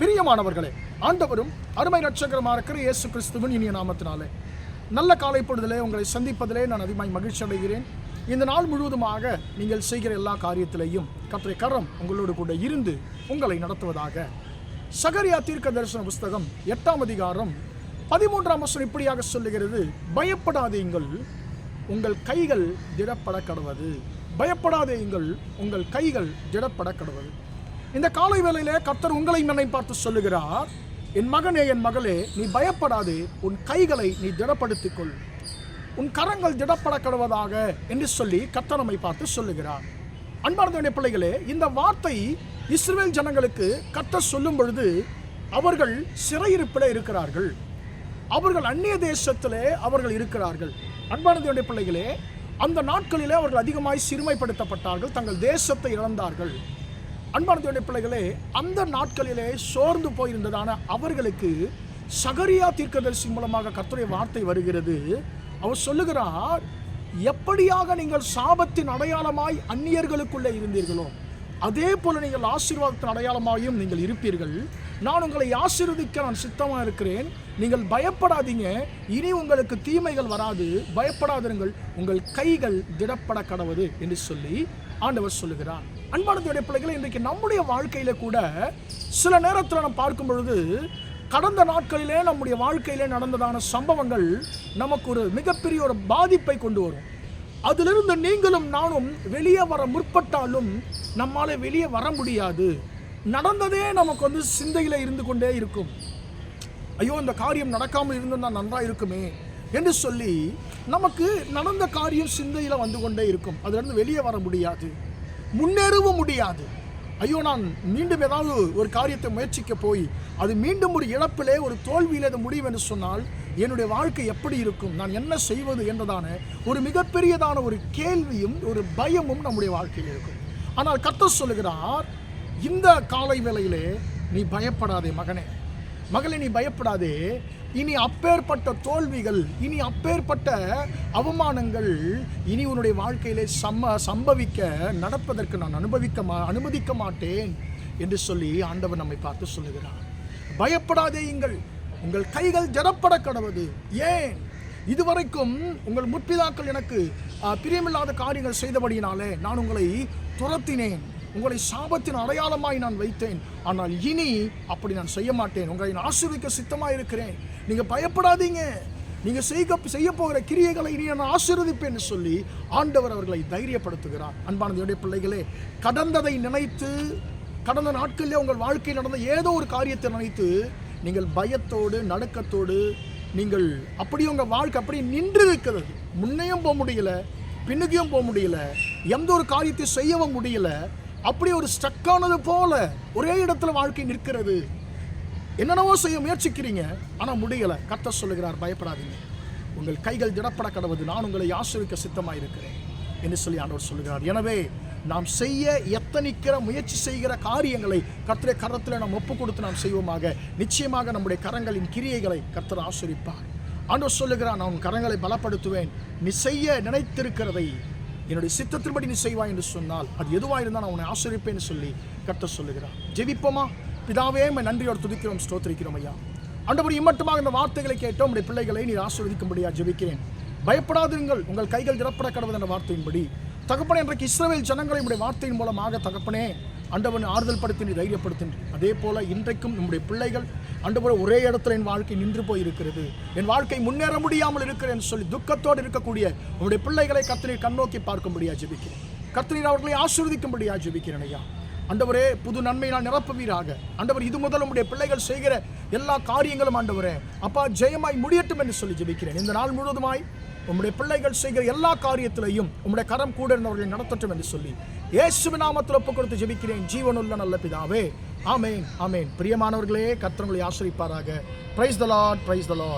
பிரியமானவர்களே, ஆண்டவரும் அருமை இரட்சகருமாக இருக்கிற இயேசு கிறிஸ்துவின் இனிய நாமத்தினாலே நல்ல காலை பொழுதிலே உங்களை சந்திப்பதிலே நான் அதிகமாக மகிழ்ச்சி அடைகிறேன். இந்த நாள் முழுவதுமாக நீங்கள் செய்கிற எல்லா காரியத்திலையும் கர்த்தருடைய கரம் உங்களோடு கூட இருந்து உங்களை நடத்துவதாக. சகரியா தீர்க்க தரிசன புஸ்தகம் 8ஆம் அதிகாரம் 13ஆம் வசனம் இப்படியாக சொல்லுகிறது, பயப்படாதீங்கள், உங்கள் கைகள் திடப்பட கடவது. பயப்படாதீங்கள், உங்கள் கைகள் திடப்பட கடவது. இந்த காலை வேளையிலே கர்த்தர் உங்களை என்னை பார்த்து சொல்லுகிறார், என் மகனே, என் மகளே, நீ பயப்படாதே, உன் கைகளை நீ திடப்படுத்திக் கொள், உன் கரங்கள் திடப்பட கடவதாக என்று சொல்லி கர்த்தர் நம்மை பார்த்து சொல்லுகிறார். அன்பார்ந்த பிள்ளைகளே, இந்த வார்த்தை இஸ்ரவேல் ஜனங்களுக்கு கர்த்தர் சொல்லும் பொழுது அவர்கள் சிறையிருப்பில் இருக்கிறார்கள், அவர்கள் அந்நிய தேசத்திலே அவர்கள் இருக்கிறார்கள். அன்பார்ந்த பிள்ளைகளே, அந்த நாட்களிலே அவர்கள் அதிகமாய் சிறுமைப்படுத்தப்பட்டார்கள், தங்கள் தேசத்தை இழந்தார்கள். அன்பார்ந்த பிள்ளைகளே, அந்த நாட்களிலே சோர்ந்து போயிருந்ததான அவர்களுக்கு சகரியா தீர்க்கதரிசி மூலமாக கர்த்தருடைய வார்த்தை வருகிறது. அவர் சொல்லுகிறார், எப்படியாக நீங்கள் சாபத்தின் அடையாளமாய் அந்நியர்களுக்குள்ளே இருந்தீர்களோ அதே போல நீங்கள் ஆசீர்வாதத்தின் அடையாளமாயும் நீங்கள் இருப்பீர்கள். நான் உங்களை ஆசீர்வதிக்க நான் சித்தமாக இருக்கிறேன். நீங்கள் பயப்படாதீங்க, இனி உங்களுக்கு தீமைகள் வராது, பயப்படாதிருங்கள், உங்கள் கைகள் திடப்பட கடவது என்று சொல்லி ஆண்டவர் சொல்லுகிறார். அன்பானவருடைய பிள்ளைகளை, இன்றைக்கு நம்முடைய வாழ்க்கையில கூட சில நேரத்தில் நாம் பார்க்கும் பொழுது கடந்த நாட்களிலே நம்முடைய வாழ்க்கையிலே நடந்ததான சம்பவங்கள் நமக்கு ஒரு மிகப்பெரிய ஒரு பாதிப்பை கொண்டு வரும். அதிலிருந்து நீங்களும் நானும் வெளியே வர முற்பட்டாலும் நம்மால வெளியே வர முடியாது. நடந்ததே நமக்கு சிந்தையில இருந்து கொண்டே இருக்கும். ஐயோ, இந்த காரியம் நடக்காமல் இருந்திருந்தா நன்றா இருக்குமே என்று சொல்லி நமக்கு நடந்த காரியம் சிந்தையில வந்து கொண்டே இருக்கும். அதிலிருந்து வெளியே வர முடியாது, முன்னேறவும் முடியாது. ஐயோ, நான் மீண்டும் ஏதாவது ஒரு காரியத்தை முயற்சிக்க போய் அது மீண்டும் ஒரு இழப்பிலே, ஒரு தோல்வியிலே அது முடியும் என்று சொன்னால் என்னுடைய வாழ்க்கை எப்படி இருக்கும், நான் என்ன செய்வது என்றதான ஒரு மிகப்பெரியதான ஒரு கேள்வியும் ஒரு பயமும் நம்முடைய வாழ்க்கையில் இருக்கும். ஆனால் கர்த்தர் சொல்லுகிறார், இந்த காலை வேளையிலே நீ பயப்படாதே மகனே, மகளே, நீ பயப்படாதே. இனி அப்பேற்பட்ட தோல்விகள், இனி அப்பேற்பட்ட அவமானங்கள் இனி உன்னுடைய வாழ்க்கையிலே சம்பவிக்க நடப்பதற்கு நான் அனுமதிக்க மாட்டேன் என்று சொல்லி ஆண்டவர் நம்மை பார்த்து சொல்லுகிறார். பயப்படாதேயுங்கள், உங்கள் கைகள் ஜடப்பட கடவது. ஏன்? இதுவரைக்கும் உங்கள் முற்பிதாக்கள் எனக்கு பிரியமில்லாத காரியங்கள் செய்தபடியினாலே நான் உங்களை துரத்தினேன், உங்களை சாபத்தின் அடையாளமாய் நான் வைத்தேன். ஆனால் இனி அப்படி நான் செய்ய மாட்டேன், உங்களை நான் ஆசீர்வதிக்க சித்தமாக இருக்கிறேன். நீங்கள் பயப்படாதீங்க, நீங்கள் செய்ய போகிற கிரியைகளை இனி நான் ஆசீர்வதிப்பேன் சொல்லி ஆண்டவர் அவர்களை தைரியப்படுத்துகிறார். அன்பான தேவனுடைய பிள்ளைகளே, கடந்ததை நினைத்து, கடந்த நாட்களிலே உங்கள் வாழ்க்கையில் நடந்த ஏதோ ஒரு காரியத்தை நினைத்து நீங்கள் பயத்தோடு நடுக்கத்தோடு நீங்கள் அப்படியே உங்கள் வாழ்க்கை அப்படியே நின்று இருக்கிறது. முன்னையும் போக முடியல, பின்னுக்கையும் போக முடியல, எந்த ஒரு காரியத்தை செய்யவும் முடியல. அப்படி ஒரு ஸ்டக்கானது போல ஒரே இடத்துல வாழ்க்கை நிற்கிறது. என்னென்னவோ செய்ய முயற்சிக்கிறீங்க, ஆனால் முடியல. கர்த்தர் சொல்லுகிறார், பயப்படாதீங்க, உங்கள் கைகள் திடப்பட கடவது, நான் உங்களை ஆசீர்வதிக்க சித்தமாக இருக்கிறேன் என்று சொல்லி ஆண்டவர் சொல்லுகிறார். எனவே நாம் செய்ய எத்தனிக்கிற முயற்சி செய்கிற காரியங்களை கர்த்தருடைய கரத்தில் நாம் ஒப்பு கொடுத்து நாம் செய்வோமாக. நிச்சயமாக நம்முடைய கரங்களின் கிரியைகளை கர்த்தர் ஆசீர்வதிப்பார். ஆண்டவர் சொல்லுகிறார், நான் உன் கரங்களை பலப்படுத்துவேன், நீ செய்ய நினைத்திருக்கிறதை என்னுடைய சித்தத்தின்படி நீ செய்வாய் என்று சொன்னால் அது எதுவாக இருந்தால் நான் உன்னை ஆசீர்வதிப்பேன்னு சொல்லி கர்த்தர் சொல்லுகிறார். ஜெபிப்போமா? பிதாவே, நன்றியோடு துதிக்கிறோம், ஸ்தோத்திரிக்கிறோம் ஐயா. ஆண்டவர், இம்மட்டுமாக இந்த வார்த்தைகளை கேட்டோம் உடைய பிள்ளைகளை நீர் ஆசீர்வதிக்கும்படியா ஜெபிக்கிறேன். பயப்படாதீர்கள், உங்கள் கைகள் திறப்பட கடவது என்ற வார்த்தையின்படி தகப்பனே, இன்றைக்கு இஸ்ரவேல் ஜனங்களை உடைய வார்த்தையின் மூலமாக தகப்பனே ஆண்டவன் ஆறுதல் படுத்தி ததைரியப்படுத்தின்று. அதே போல இன்றைக்கும் நம்முடைய பிள்ளைகள் ஆண்டவரே, ஒரே இடத்துல என் வாழ்க்கை நின்று போயிருக்கிறது, என் வாழ்க்கை முன்னேற முடியாமல் இருக்கிறேன் சொல்லி துக்கத்தோடு இருக்கக்கூடிய உங்களுடைய பிள்ளைகளை கர்த்தரீர் கண்ணோக்கி பார்க்கும்படியா ஜெபிக்கிறேன். கர்த்தரீர் அவர்களை ஆசீர்வதிக்கும்படியா ஜெபிக்கிறேன் ஐயா. ஆண்டவரே, புது நன்மையினால் நிரப்புவீராக. ஆண்டவர், இது முதல் உங்களுடைய பிள்ளைகள் செய்கிற எல்லா காரியங்களும் ஆண்டவரே அப்பா ஜெயமாய் முடியட்டும் என்று சொல்லி ஜெபிக்கிறேன். இந்த நாள் முழுவதுமாய் உம்முடைய பிள்ளைகள் செய்கிற எல்லா காரியத்திலையும் உம்முடைய கரம் கூட இருந்தவர்களை நடத்தட்டும் என்று சொல்லி இயேசுவின் நாமத்தில் ஒப்புக் கொடுத்து ஜெபிக்கிறேன் ஜீவனுள்ள நல்ல பிதாவே, ஆமேன், ஆமேன். பிரியமானவர்களே, கர்த்தர் உங்களை ஆசீர்வதிப்பாராக. Praise the Lord, praise the Lord.